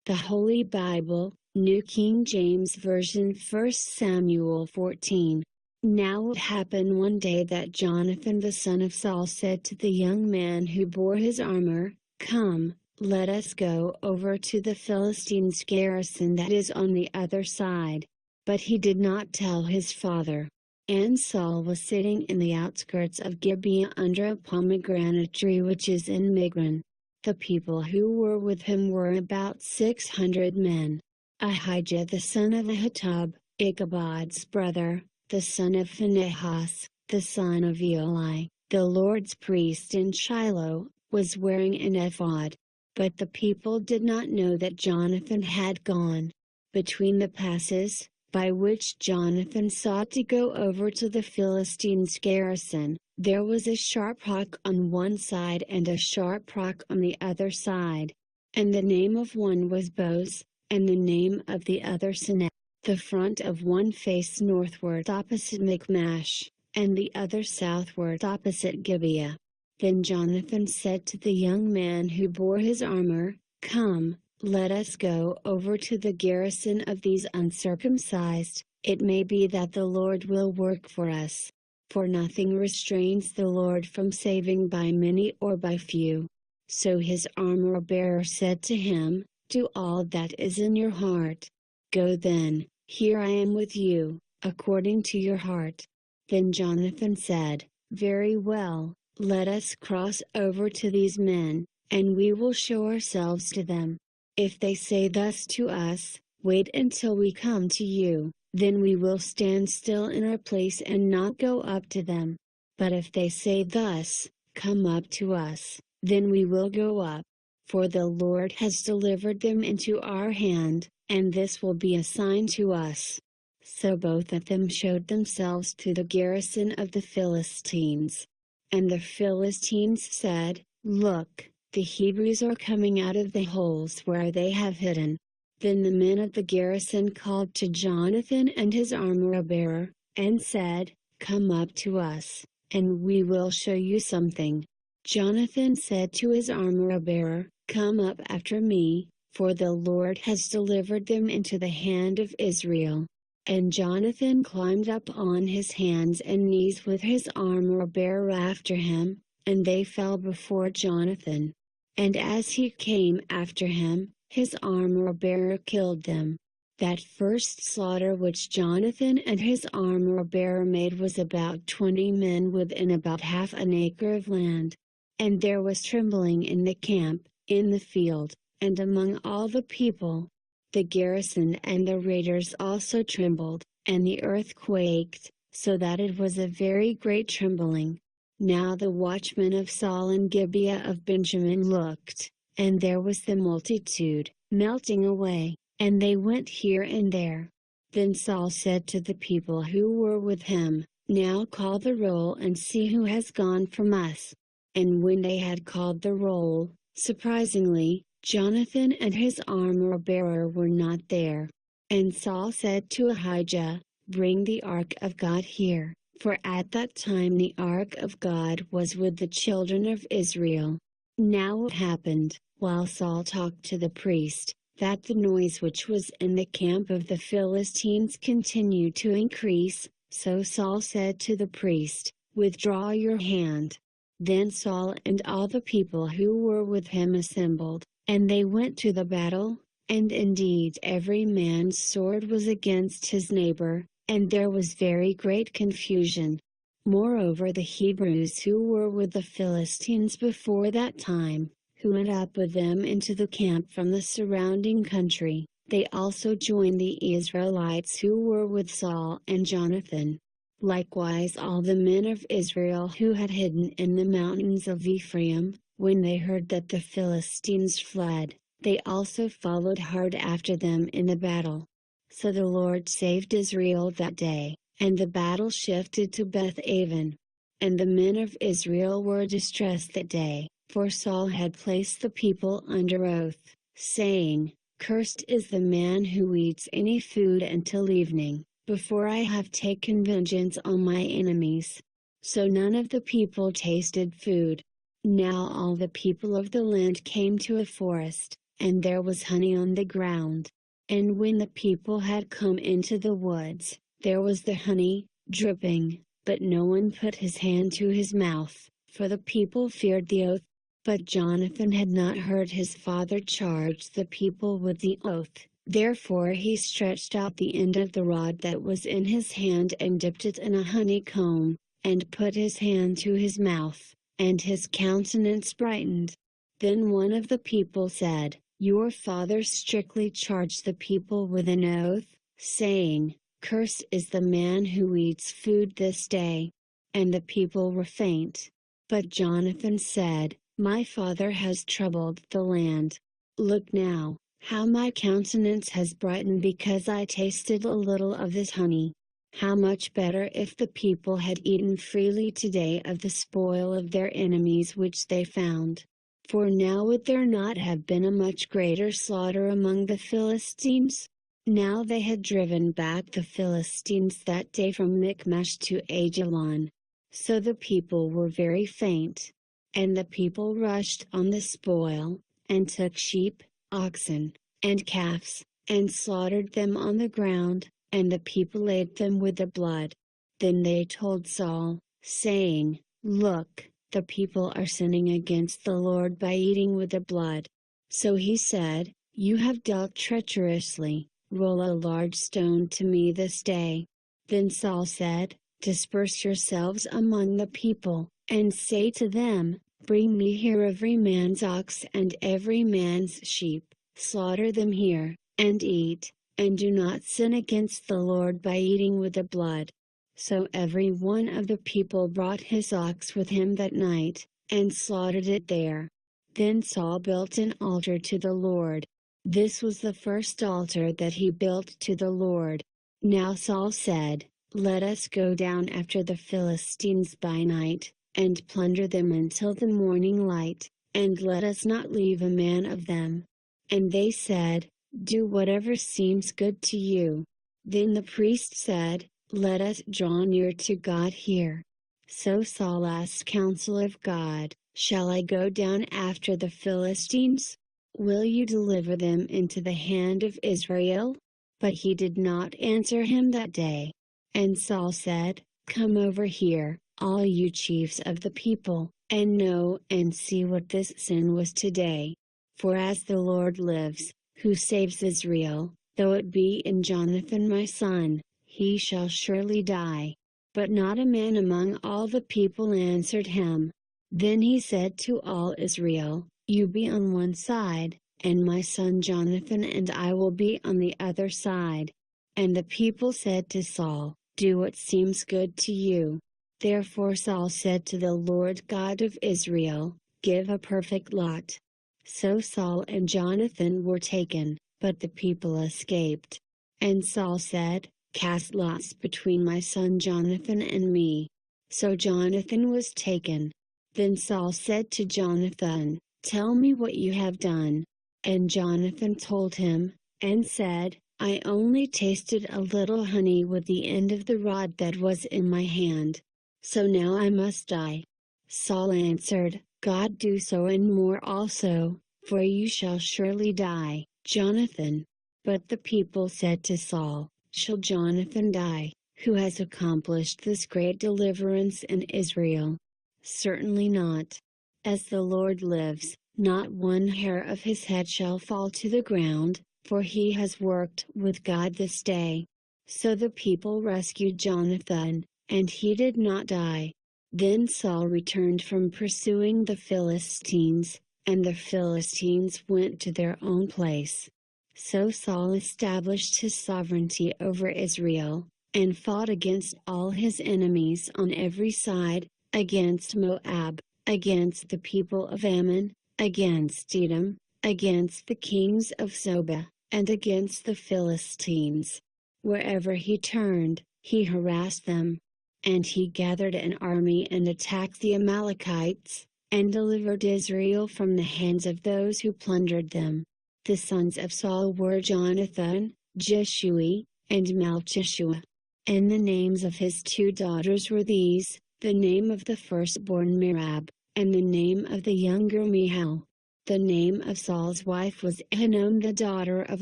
The Holy Bible, New King James Version, 1 Samuel 14. Now it happened one day that Jonathan the son of Saul said to the young man who bore his armor, "Come, let us go over to the Philistines' garrison that is on the other side." But he did not tell his father. And Saul was sitting in the outskirts of Gibeah under a pomegranate tree which is in Migron. The people who were with him were about 600 men. Ahijah the son of Ahitub, Ichabod's brother, the son of Phinehas, the son of Eli, the Lord's priest in Shiloh, was wearing an ephod. But the people did not know that Jonathan had gone. Between the passes, by which Jonathan sought to go over to the Philistines' garrison, there was a sharp rock on one side and a sharp rock on the other side. And the name of one was Bose, and the name of the other Seneh. The front of one faced northward opposite Michmash, and the other southward opposite Gibeah. Then Jonathan said to the young man who bore his armor, "Come, let us go over to the garrison of these uncircumcised, it may be that the Lord will work for us. For nothing restrains the Lord from saving by many or by few." So his armor-bearer said to him, "Do all that is in your heart. Go then, here I am with you, according to your heart." Then Jonathan said, "Very well, let us cross over to these men, and we will show ourselves to them. If they say thus to us, 'Wait until we come to you,' then we will stand still in our place and not go up to them. But if they say thus, 'Come up to us,' then we will go up. For the Lord has delivered them into our hand, and this will be a sign to us." So both of them showed themselves to the garrison of the Philistines. And the Philistines said, "Look, the Hebrews are coming out of the holes where they have hidden." Then the men of the garrison called to Jonathan and his armor-bearer, and said, "Come up to us, and we will show you something." Jonathan said to his armor-bearer, "Come up after me, for the Lord has delivered them into the hand of Israel." And Jonathan climbed up on his hands and knees with his armor-bearer after him, and they fell before Jonathan. And as he came after him, his armor-bearer killed them. That first slaughter which Jonathan and his armor-bearer made was about 20 men within about half an acre of land. And there was trembling in the camp, in the field, and among all the people. The garrison and the raiders also trembled, and the earth quaked, so that it was a very great trembling. Now the watchmen of Saul in Gibeah of Benjamin looked, and there was the multitude, melting away, and they went here and there. Then Saul said to the people who were with him, "Now call the roll and see who has gone from us." And when they had called the roll, surprisingly, Jonathan and his armor-bearer were not there. And Saul said to Ahijah, "Bring the ark of God here," for at that time the ark of God was with the children of Israel. Now it happened, while Saul talked to the priest, that the noise which was in the camp of the Philistines continued to increase, so Saul said to the priest, "Withdraw your hand." Then Saul and all the people who were with him assembled, and they went to the battle, and indeed every man's sword was against his neighbor, and there was very great confusion. Moreover, the Hebrews who were with the Philistines before that time, who went up with them into the camp from the surrounding country, they also joined the Israelites who were with Saul and Jonathan. Likewise all the men of Israel who had hidden in the mountains of Ephraim, when they heard that the Philistines fled, they also followed hard after them in the battle. So the Lord saved Israel that day, and the battle shifted to Beth-aven. And the men of Israel were distressed that day, for Saul had placed the people under oath, saying, "Cursed is the man who eats any food until evening, before I have taken vengeance on my enemies." So none of the people tasted food. Now all the people of the land came to a forest, and there was honey on the ground. And when the people had come into the woods, there was the honey, dripping, but no one put his hand to his mouth, for the people feared the oath. But Jonathan had not heard his father charge the people with the oath, therefore he stretched out the end of the rod that was in his hand and dipped it in a honeycomb, and put his hand to his mouth, and his countenance brightened. Then one of the people said, "Your father strictly charged the people with an oath, saying, 'Cursed is the man who eats food this day.'" And the people were faint. But Jonathan said, "My father has troubled the land. Look now, how my countenance has brightened because I tasted a little of this honey. How much better if the people had eaten freely today of the spoil of their enemies which they found. For now would there not have been a much greater slaughter among the Philistines?" Now they had driven back the Philistines that day from Michmash to Ajalon. So the people were very faint. And the people rushed on the spoil, and took sheep, oxen, and calves, and slaughtered them on the ground, and the people ate them with the blood. Then they told Saul, saying, "Look, the people are sinning against the Lord by eating with the blood." So he said, "You have dealt treacherously, roll a large stone to me this day." Then Saul said, "Disperse yourselves among the people, and say to them, 'Bring me here every man's ox and every man's sheep, slaughter them here, and eat, and do not sin against the Lord by eating with the blood.'" So every one of the people brought his ox with him that night, and slaughtered it there. Then Saul built an altar to the Lord. This was the first altar that he built to the Lord. Now Saul said, "Let us go down after the Philistines by night, and plunder them until the morning light, and let us not leave a man of them." And they said, "Do whatever seems good to you." Then the priest said, "Let us draw near to God here." So Saul asked counsel of God, "Shall I go down after the Philistines? Will you deliver them into the hand of Israel?" But he did not answer him that day. And Saul said, "Come over here, all you chiefs of the people, and know and see what this sin was today. For as the Lord lives, who saves Israel, though it be in Jonathan my son, he shall surely die." But not a man among all the people answered him. Then he said to all Israel, "You be on one side, and my son Jonathan and I will be on the other side." And the people said to Saul, "Do what seems good to you." Therefore Saul said to the Lord God of Israel, "Give a perfect lot." So Saul and Jonathan were taken, but the people escaped. And Saul said, "Cast lots between my son Jonathan and me." So Jonathan was taken. Then Saul said to Jonathan, "Tell me what you have done." And Jonathan told him, and said, "I only tasted a little honey with the end of the rod that was in my hand. So now I must die." Saul answered, "God do so and more also, for you shall surely die, Jonathan." But the people said to Saul, "Shall Jonathan die, who has accomplished this great deliverance in Israel?" "Certainly not. As the Lord lives, not one hair of his head shall fall to the ground, for he has worked with God this day." So the people rescued Jonathan, and he did not die. Then Saul returned from pursuing the Philistines, and the Philistines went to their own place. So Saul established his sovereignty over Israel, and fought against all his enemies on every side, against Moab, against the people of Ammon, against Edom, against the kings of Zobah, and against the Philistines. Wherever he turned, he harassed them. And he gathered an army and attacked the Amalekites, and delivered Israel from the hands of those who plundered them. The sons of Saul were Jonathan, Jeshui, and Malchishua. And the names of his 2 daughters were these, the name of the firstborn Merab, and the name of the younger Michal. The name of Saul's wife was Ahinom the daughter of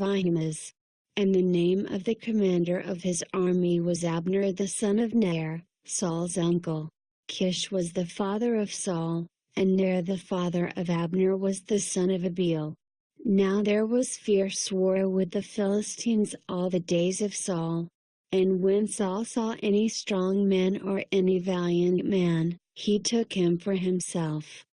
Ahimaaz. And the name of the commander of his army was Abner the son of Ner, Saul's uncle. Kish was the father of Saul, and Ner the father of Abner was the son of Abiel. Now there was fierce war with the Philistines all the days of Saul. And when Saul saw any strong man or any valiant man, he took him for himself.